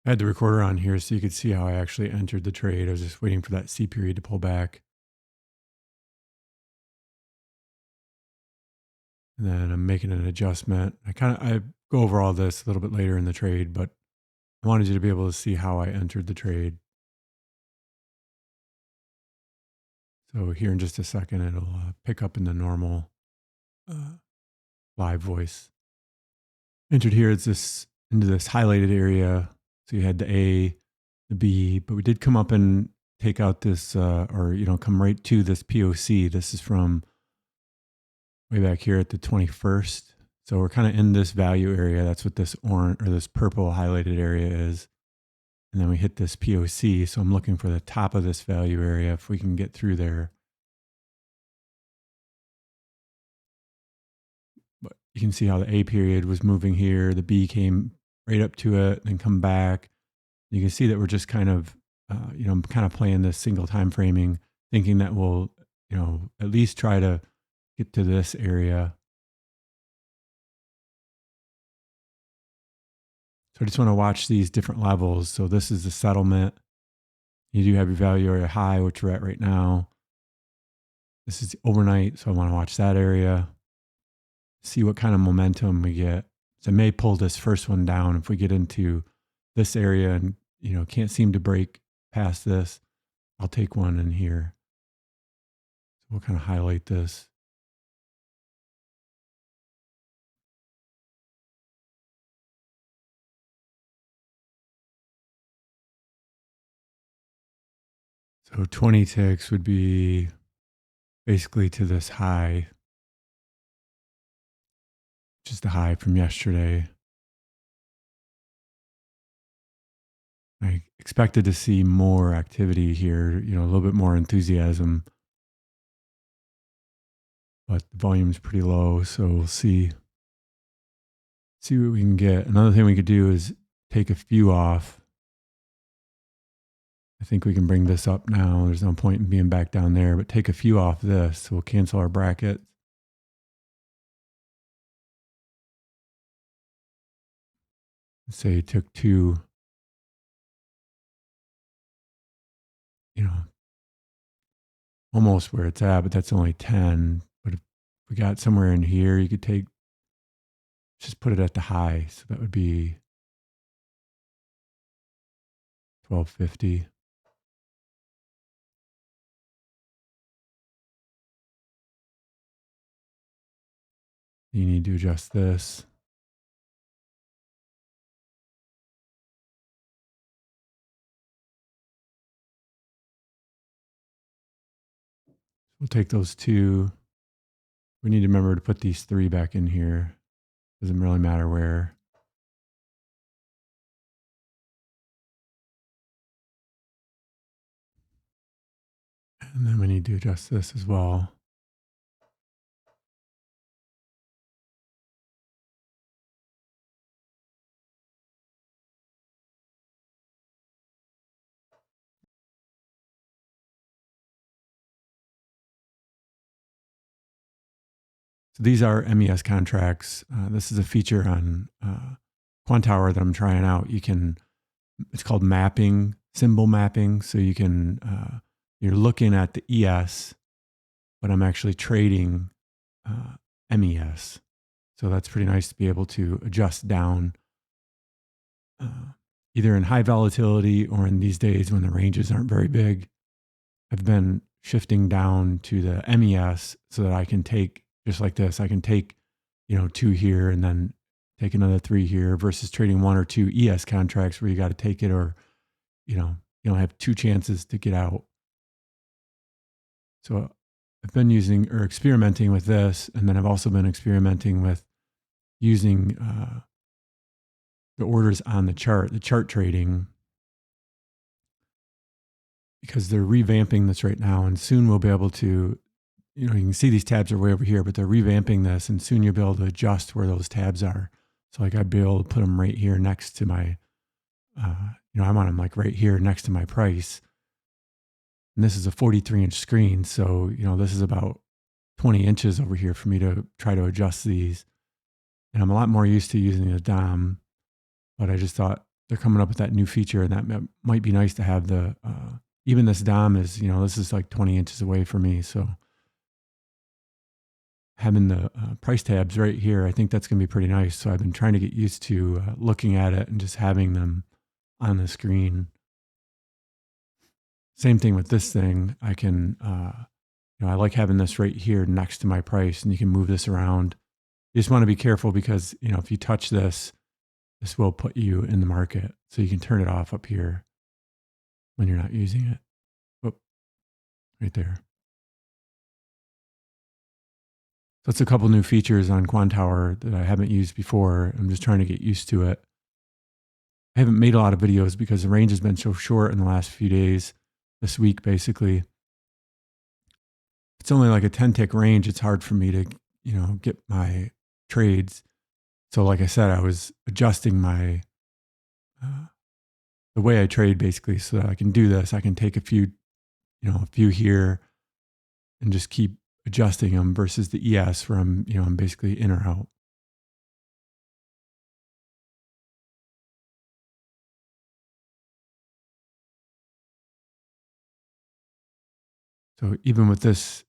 I had the recorder on here so you could see how I actually entered the trade. I was just waiting for that C period to pull back. And then I'm making an adjustment. I go over all this a little bit later in the trade, but I wanted you to be able to see how I entered the trade. So here in just a second, it'll pick up in the normal live voice. Entered here, it's this into this highlighted area. So you had the A, the B, but we did come up and take out this, come right to this POC. This is from way back here at the 21st. So we're kind of in this value area. That's what this orange or this purple highlighted area is. And then we hit this POC. So I'm looking for the top of this value area if we can get through there. But you can see how the A period was moving here. The B came right up to it and come back. You can see that we're just kind of, I'm kind of playing this single time framing, thinking that we'll, at least try to get to this area. So I just want to watch these different levels. So this is the settlement. You do have your value area high, which we're at right now. This is overnight, so I want to watch that area. See what kind of momentum we get. So I may pull this first one down if we get into this area and, can't seem to break past this. I'll take one in here. So we'll kind of highlight this. So 20 ticks would be basically to this high, which is the high from yesterday. I expected to see more activity here, a little bit more enthusiasm, but the volume's pretty low. So we'll see what we can get. Another thing we could do is take a few off. I think we can bring this up now. There's no point in being back down there, but take a few off this. So we'll cancel our bracket. Let's say you took two, almost where it's at, but that's only 10. But if we got somewhere in here, you could just put it at the high. So that would be 1250. You need to adjust this. We'll take those two. We need to remember to put these three back in here. Doesn't really matter where. And then we need to adjust this as well. So these are MES contracts. This is a feature on Quantower that I'm trying out. It's called mapping, symbol mapping. So you can, you're looking at the ES, but I'm actually trading MES. So that's pretty nice to be able to adjust down either in high volatility or in these days when the ranges aren't very big. I've been shifting down to the MES so that I can take, just like this, I can take, two here and then take another three here versus trading one or two ES contracts where you got to take it or, you don't have two chances to get out. So I've been using or experimenting with this. And then I've also been experimenting with using the orders on the chart trading, because they're revamping this right now. And soon we'll be able to, you can see these tabs are way over here, but they're revamping this and soon you'll be able to adjust where those tabs are. So like I'd be able to put them right here next to my, I want them like right here next to my price. And this is a 43-inch screen. So, this is about 20 inches over here for me to try to adjust these. And I'm a lot more used to using a DOM, but I just thought they're coming up with that new feature, and that might be nice to have the, even this DOM is, this is like 20 inches away from me. So having the price tabs right here, I think that's going to be pretty nice. So I've been trying to get used to looking at it and just having them on the screen. Same thing with this thing. I can, I like having this right here next to my price, and you can move this around. You just want to be careful because, if you touch this, this will put you in the market. So you can turn it off up here when you're not using it. Oh, right there. So it's a couple new features on Quantower that I haven't used before. I'm just trying to get used to it. I haven't made a lot of videos because the range has been so short in the last few days, this week basically. It's only like a 10 tick range. It's hard for me to, get my trades. So like I said, I was adjusting my, the way I trade basically so that I can do this. I can take a few here and just keep adjusting them versus the ES where I'm basically in or out. So even with this,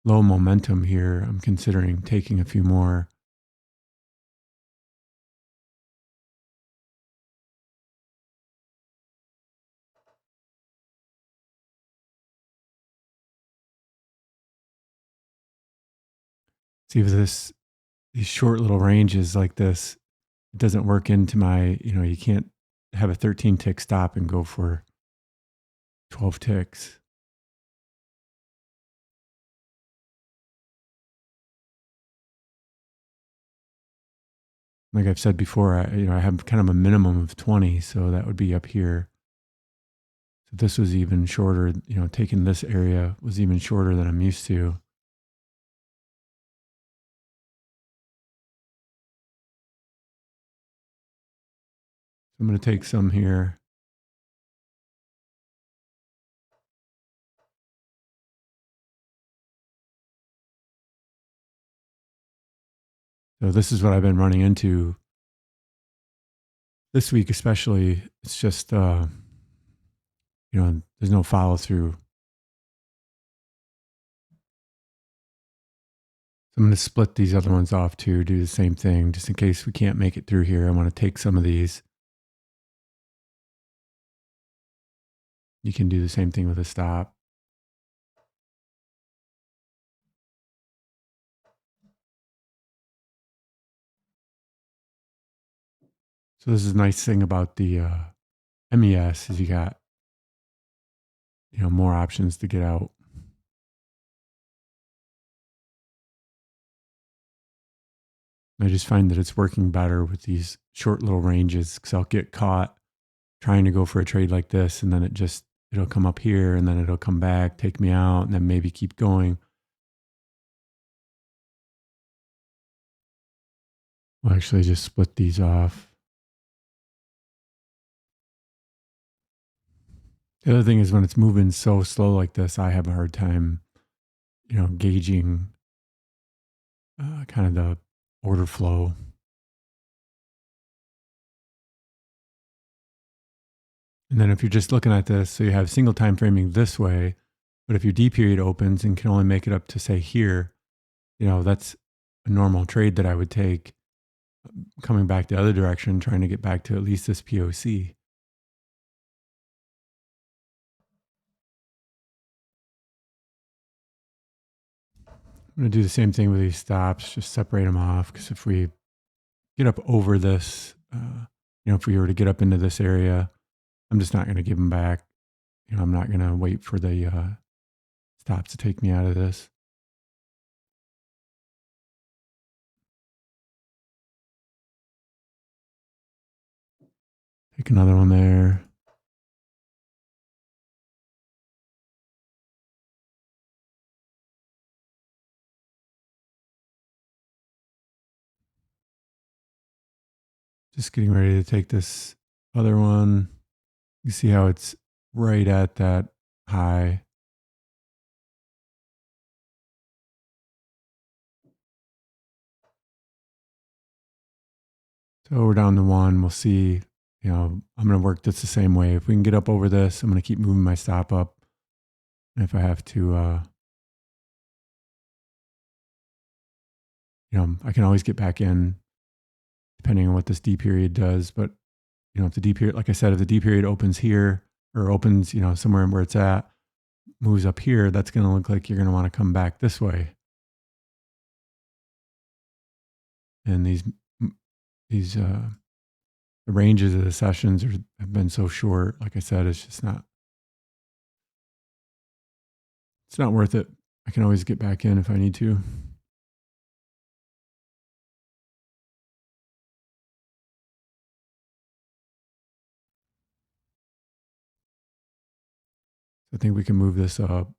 low momentum here, I'm considering taking a few more. See if these short little ranges like this, it doesn't work into my, you can't have a 13 tick stop and go for 12 ticks. Like I've said before, I have kind of a minimum of 20, so that would be up here. So this was even shorter, taking this area was even shorter than I'm used to. So I'm going to take some here. So this is what I've been running into this week, especially. It's just, there's no follow through. So I'm going to split these other ones off too, do the same thing, just in case we can't make it through here. I want to take some of these. You can do the same thing with a stop. So this is a nice thing about the MES is you got, more options to get out. I just find that it's working better with these short little ranges because I'll get caught trying to go for a trade like this, and then it'll come up here, and then it'll come back, take me out, and then maybe keep going. I'll actually just split these off. The other thing is when it's moving so slow like this, I have a hard time, gauging kind of the order flow. And then if you're just looking at this, so you have single time framing this way, but if your D period opens and can only make it up to say here, that's a normal trade that I would take coming back the other direction, trying to get back to at least this POC. I'm going to do the same thing with these stops, just separate them off. Because if we get up over this, if we were to get up into this area, I'm just not going to give them back. I'm not going to wait for the stops to take me out of this. Take another one there. Just getting ready to take this other one. You see how it's right at that high. So we're down to 1. We'll see. I'm going to work this the same way. If we can get up over this, I'm going to keep moving my stop up. And if I have to, I can always get back in depending on what this D period does. But, if the D period, like I said, if the D period opens here or opens, somewhere where it's at, moves up here, that's going to look like you're going to want to come back this way. And the ranges of the sessions have been so short. Like I said, it's not worth it. I can always get back in if I need to. I think we can move this up.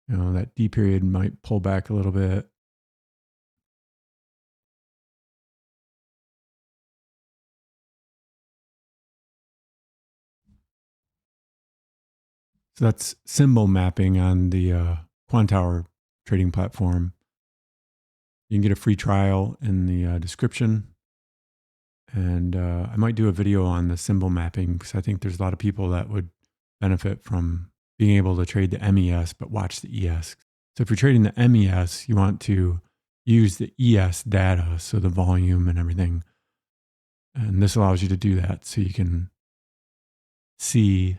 That D period might pull back a little bit. So that's symbol mapping on the Quantower trading platform. You can get a free trial in the description. And I might do a video on the symbol mapping because I think there's a lot of people that would benefit from being able to trade the MES but watch the ES. So if you're trading the MES, you want to use the ES data, so the volume and everything. And this allows you to do that so you can see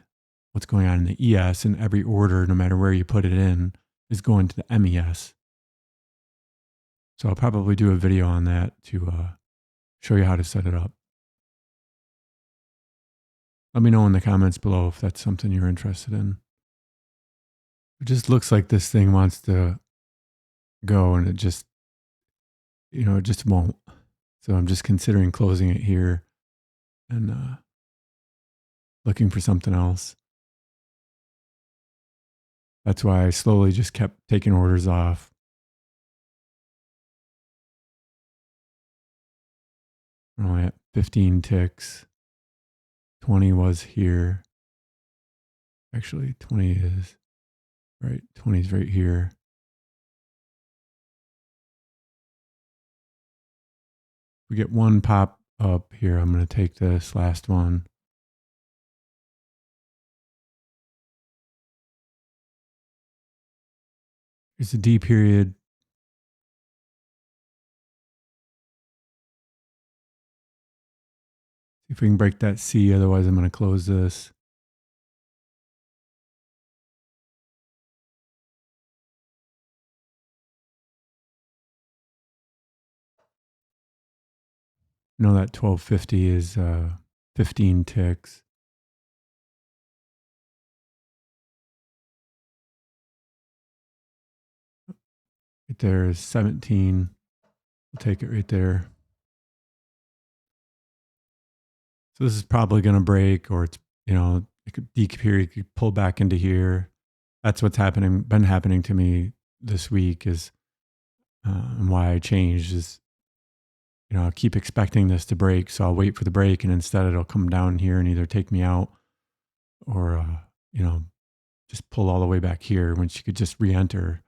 what's going on in the ES, and every order, no matter where you put it in, is going to the MES. So I'll probably do a video on that to show you how to set it up. Let me know in the comments below if that's something you're interested in. It just looks like this thing wants to go, and it just won't. So I'm just considering closing it here and looking for something else. That's why I slowly just kept taking orders off. We're only at 15 ticks. 20 was here. Actually, 20 is right. 20 is right here. We get one pop up here. I'm going to take this last one. Here's the D period. See if we can break that C. Otherwise, I'm going to close this. That 1250 is 15 ticks. Right there is 17. We'll take it right there. So this is probably going to break, or it's, D period could pull back into here. That's what's been happening to me this week is, and why I changed is, I keep expecting this to break. So I'll wait for the break, and instead it'll come down here and either take me out or, just pull all the way back here when she could just re-enter.